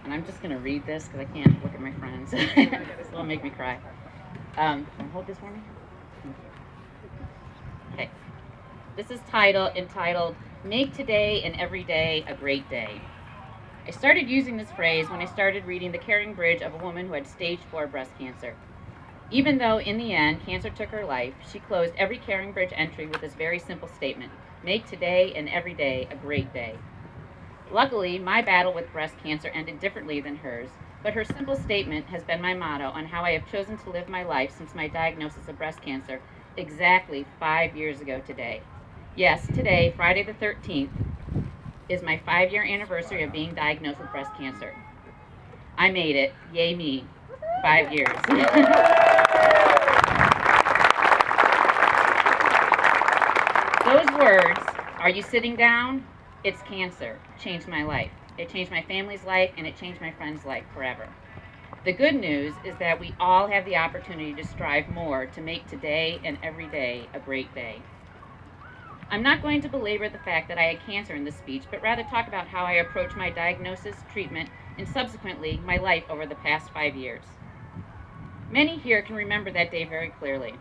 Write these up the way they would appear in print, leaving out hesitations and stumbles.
and I'm just going to read this because I can't look at my friends. This will make me cry. Can you hold this for me? Okay. This is entitled, Make Today and Every Day a Great Day. I started using this phrase when I started reading The Caring Bridge of a woman who had stage 4 breast cancer. Even though in the end cancer took her life, she closed every Caring Bridge entry with this very simple statement: make today and every day a great day. Luckily, my battle with breast cancer ended differently than hers, but her simple statement has been my motto on how I have chosen to live my life since my diagnosis of breast cancer exactly 5 years ago today. Yes, today, Friday the 13th, is my 5-year anniversary of being diagnosed with breast cancer. I made it. Yay me. 5 years. Those words, are you sitting down? It's cancer. Changed my life. It changed my family's life, and it changed my friend's life forever. The good news is that we all have the opportunity to strive more to make today and every day a great day. I'm not going to belabor the fact that I had cancer in this speech, but rather talk about how I approached my diagnosis, treatment, and subsequently my life over the past 5 years. Many here can remember that day very clearly.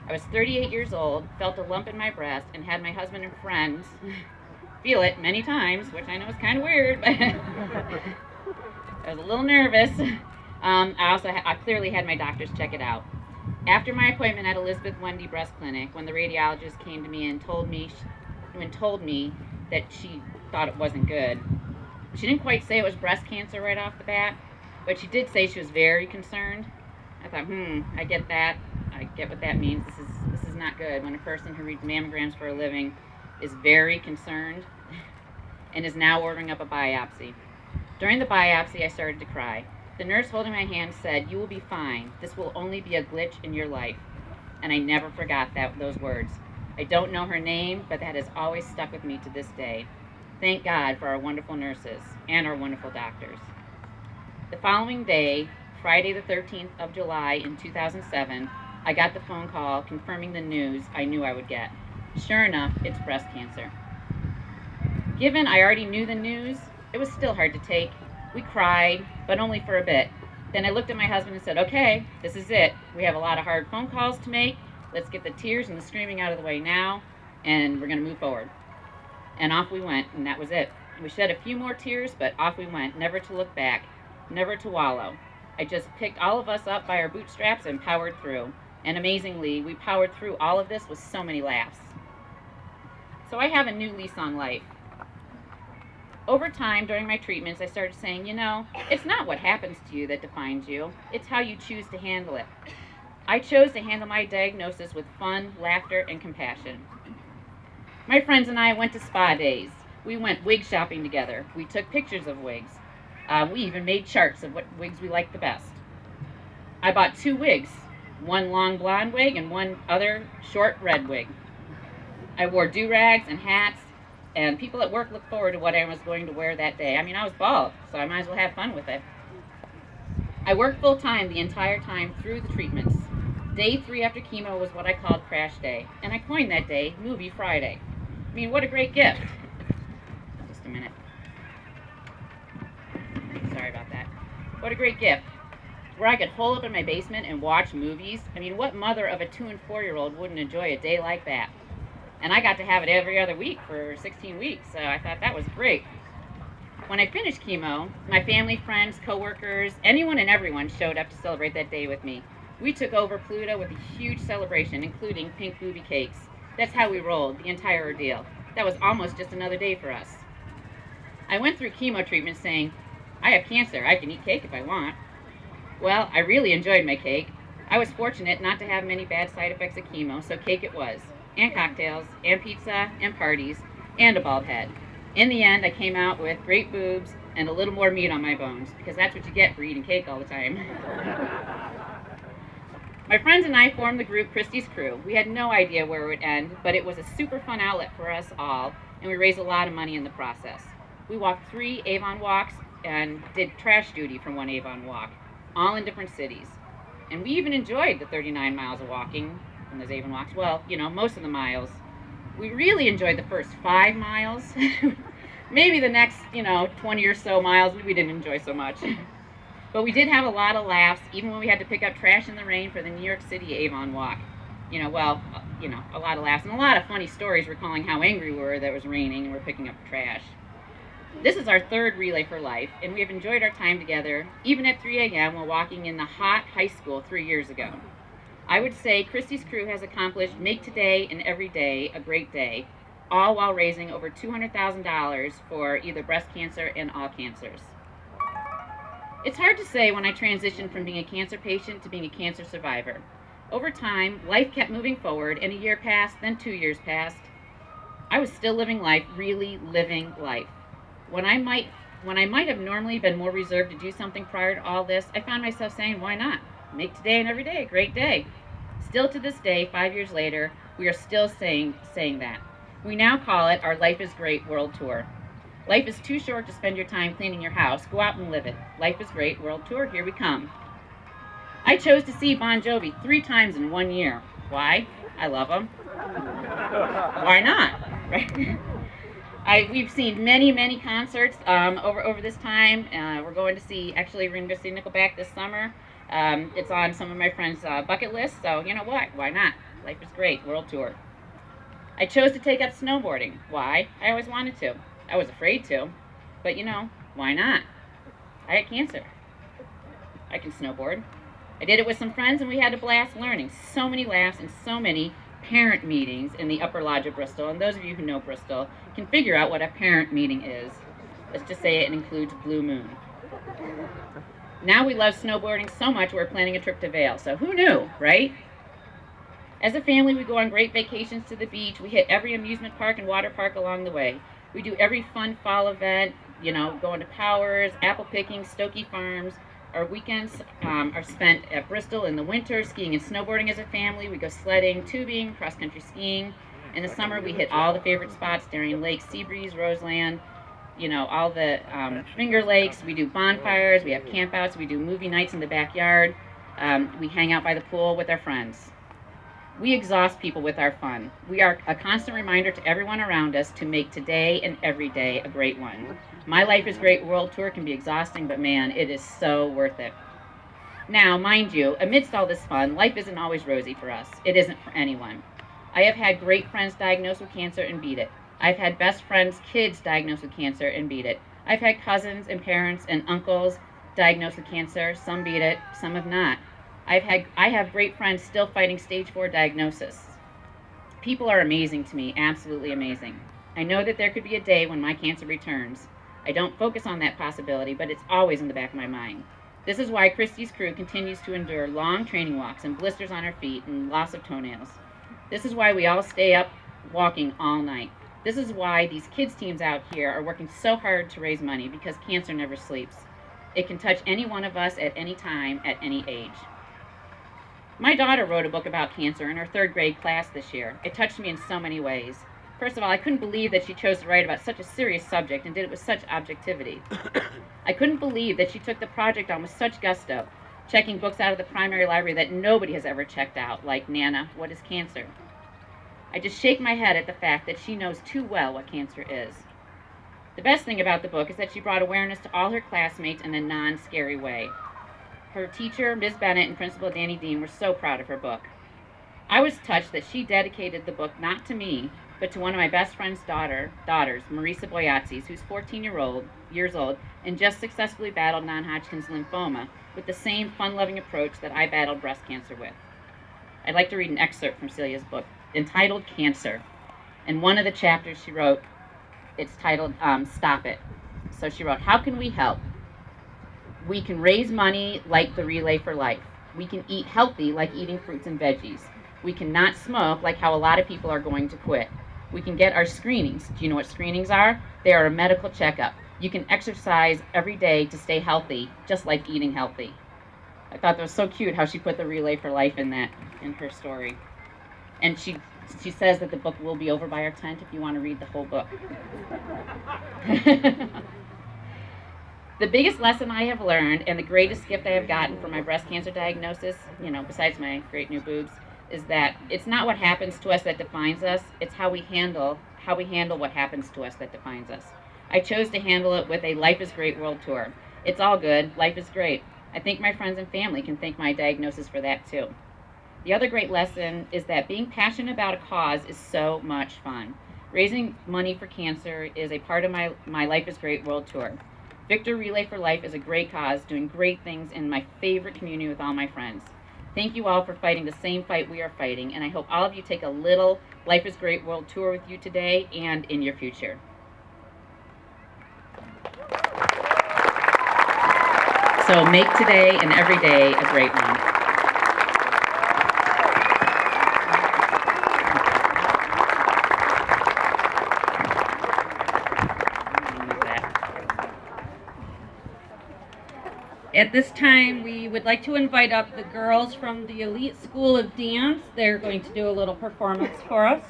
I was 38 years old, felt a lump in my breast, and had my husband and friends feel it many times, which I know is kind of weird, but I was a little nervous. I clearly had my doctors check it out. After my appointment at Elizabeth Wendy Breast Clinic, when the radiologist came to me and told me that she thought it wasn't good, she didn't quite say it was breast cancer right off the bat, but she did say she was very concerned. I thought, I get that. I get what that means. This is not good when a person who reads mammograms for a living is very concerned and is now ordering up a biopsy. During the biopsy, I started to cry. The nurse holding my hand said, "You will be fine. This will only be a glitch in your life." And I never forgot those words. I don't know her name, but that has always stuck with me to this day. Thank God for our wonderful nurses and our wonderful doctors. The following day, Friday the 13th of July in 2007, I got the phone call confirming the news I knew I would get. Sure enough, it's breast cancer. Given I already knew the news, it was still hard to take. We cried, but only for a bit. Then I looked at my husband and said, okay, this is it. We have a lot of hard phone calls to make. Let's get the tears and the screaming out of the way now, and we're going to move forward. And off we went, and that was it. We shed a few more tears, but off we went, never to look back, never to wallow. I just picked all of us up by our bootstraps and powered through. And amazingly, we powered through all of this with so many laughs. So I have a new lease on life. Over time, during my treatments, I started saying, it's not what happens to you that defines you. It's how you choose to handle it. I chose to handle my diagnosis with fun, laughter, and compassion. My friends and I went to spa days. We went wig shopping together. We took pictures of wigs. We even made charts of what wigs we liked the best. I bought 2 wigs, one long blonde wig and one other short red wig. I wore do-rags and hats, and people at work looked forward to what I was going to wear that day. I was bald, so I might as well have fun with it. I worked full-time the entire time through the treatments. Day 3 after chemo was what I called crash day, and I coined that day Movie Friday. What a great gift. Just a minute. Sorry about that. What a great gift. Where I could hole up in my basement and watch movies. What mother of a 2- and 4-year-old wouldn't enjoy a day like that? And I got to have it every other week for 16 weeks, so I thought that was great. When I finished chemo, my family, friends, coworkers, anyone and everyone showed up to celebrate that day with me. We took over Pluto with a huge celebration, including pink booby cakes. That's how we rolled, the entire ordeal. That was almost just another day for us. I went through chemo treatment saying, I have cancer, I can eat cake if I want. Well, I really enjoyed my cake. I was fortunate not to have many bad side effects of chemo, so cake it was. And cocktails, and pizza, and parties, and a bald head. In the end, I came out with great boobs and a little more meat on my bones, because that's what you get for eating cake all the time. My friends and I formed the group Christy's Crew. We had no idea where it would end, but it was a super fun outlet for us all, and we raised a lot of money in the process. We walked 3 Avon walks and did trash duty from one Avon walk, all in different cities. And we even enjoyed the 39 miles of walking from those Avon walks. Well, most of the miles. We really enjoyed the first 5 miles. Maybe the next, 20 or so miles we didn't enjoy so much. But we did have a lot of laughs, even when we had to pick up trash in the rain for the New York City Avon walk. A lot of laughs and a lot of funny stories recalling how angry we were that it was raining and we're picking up trash. This is our third Relay for Life, and we have enjoyed our time together, even at 3 a.m. while walking in the hot high school 3 years ago. I would say Christy's crew has accomplished Make Today and Every Day a Great Day, all while raising over $200,000 for either breast cancer and all cancers. It's hard to say when I transitioned from being a cancer patient to being a cancer survivor. Over time, life kept moving forward, and a year passed, then 2 years passed. I was still living life, really living life. When I might have normally been more reserved to do something prior to all this, I found myself saying, why not? Make today and every day a great day. Still to this day, 5 years later, we are still saying that. We now call it our Life is Great World Tour. Life is too short to spend your time cleaning your house. Go out and live it. Life is Great World Tour, here we come. I chose to see Bon Jovi 3 times in 1 year. Why? I love him. Why not? Right? We've seen many concerts over this time. We're going to see Nickelback this summer. It's on some of my friends' bucket lists, so you know what? Why not? Life is Great World Tour. I chose to take up snowboarding. Why? I always wanted to. I was afraid to, but why not? I had cancer. I can snowboard. I did it with some friends, and we had a blast learning. So many laughs and so many parent meetings in the Upper Lodge of Bristol. And those of you who know Bristol can figure out what a parent meeting is. Let's just say it includes Blue Moon. Now we love snowboarding so much we're planning a trip to Vail. So who knew, right? As a family, we go on great vacations to the beach. We hit every amusement park and water park along the way. We do every fun fall event, going to Powers, apple picking, Stokey Farms. Our weekends are spent at Bristol in the winter, skiing and snowboarding as a family. We go sledding, tubing, cross-country skiing. In the summer, we hit all the favorite spots, Darien Lake, Seabreeze, Roseland, all the Finger Lakes. We do bonfires, we have campouts, we do movie nights in the backyard. We hang out by the pool with our friends. We exhaust people with our fun. We are a constant reminder to everyone around us to make today and every day a great one. My Life is Great World Tour can be exhausting, but man, it is so worth it. Now, mind you, amidst all this fun, life isn't always rosy for us. It isn't for anyone. I have had great friends diagnosed with cancer and beat it. I've had best friends' kids diagnosed with cancer and beat it. I've had cousins and parents and uncles diagnosed with cancer. Some beat it, some have not. I have great friends still fighting stage 4 diagnosis. People are amazing to me, absolutely amazing. I know that there could be a day when my cancer returns. I don't focus on that possibility, but it's always in the back of my mind. This is why Christy's crew continues to endure long training walks and blisters on our feet and loss of toenails. This is why we all stay up walking all night. This is why these kids teams out here are working so hard to raise money, because cancer never sleeps. It can touch any one of us at any time, at any age. My daughter wrote a book about cancer in her 3rd grade class this year. It touched me in so many ways. First of all, I couldn't believe that she chose to write about such a serious subject and did it with such objectivity. I couldn't believe that she took the project on with such gusto, checking books out of the primary library that nobody has ever checked out, like Nana, What is Cancer? I just shake my head at the fact that she knows too well what cancer is. The best thing about the book is that she brought awareness to all her classmates in a non-scary way. Her teacher, Ms. Bennett, and Principal Danny Dean were so proud of her book. I was touched that she dedicated the book not to me, but to one of my best friend's daughters, Marisa Boyatzis, who's 14 years old and just successfully battled non-Hodgkin's lymphoma with the same fun-loving approach that I battled breast cancer with. I'd like to read an excerpt from Celia's book, entitled Cancer. In one of the chapters she wrote, it's titled Stop It. So she wrote, how can we help? We can raise money like the Relay for Life. We can eat healthy like eating fruits and veggies. We can not smoke like how a lot of people are going to quit. We can get our screenings. Do you know what screenings are? They are a medical checkup. You can exercise every day to stay healthy, just like eating healthy. I thought that was so cute how she put the Relay for Life in her story. And she says that the book will be over by our tent if you want to read the whole book. The biggest lesson I have learned, and the greatest gift I have gotten from my breast cancer diagnosis, besides my great new boobs, is that it's not what happens to us that defines us, it's how we handle what happens to us that defines us. I chose to handle it with a Life is Great World Tour. It's all good. Life is great. I think my friends and family can thank my diagnosis for that too. The other great lesson is that being passionate about a cause is so much fun. Raising money for cancer is a part of my Life is Great World Tour. Victor Relay for Life is a great cause, doing great things in my favorite community with all my friends. Thank you all for fighting the same fight we are fighting, and I hope all of you take a little Life is Great World Tour with you today and in your future. So make today and every day a great one. At this time, we would like to invite up the girls from the Elite School of Dance. They're going to do a little performance for us.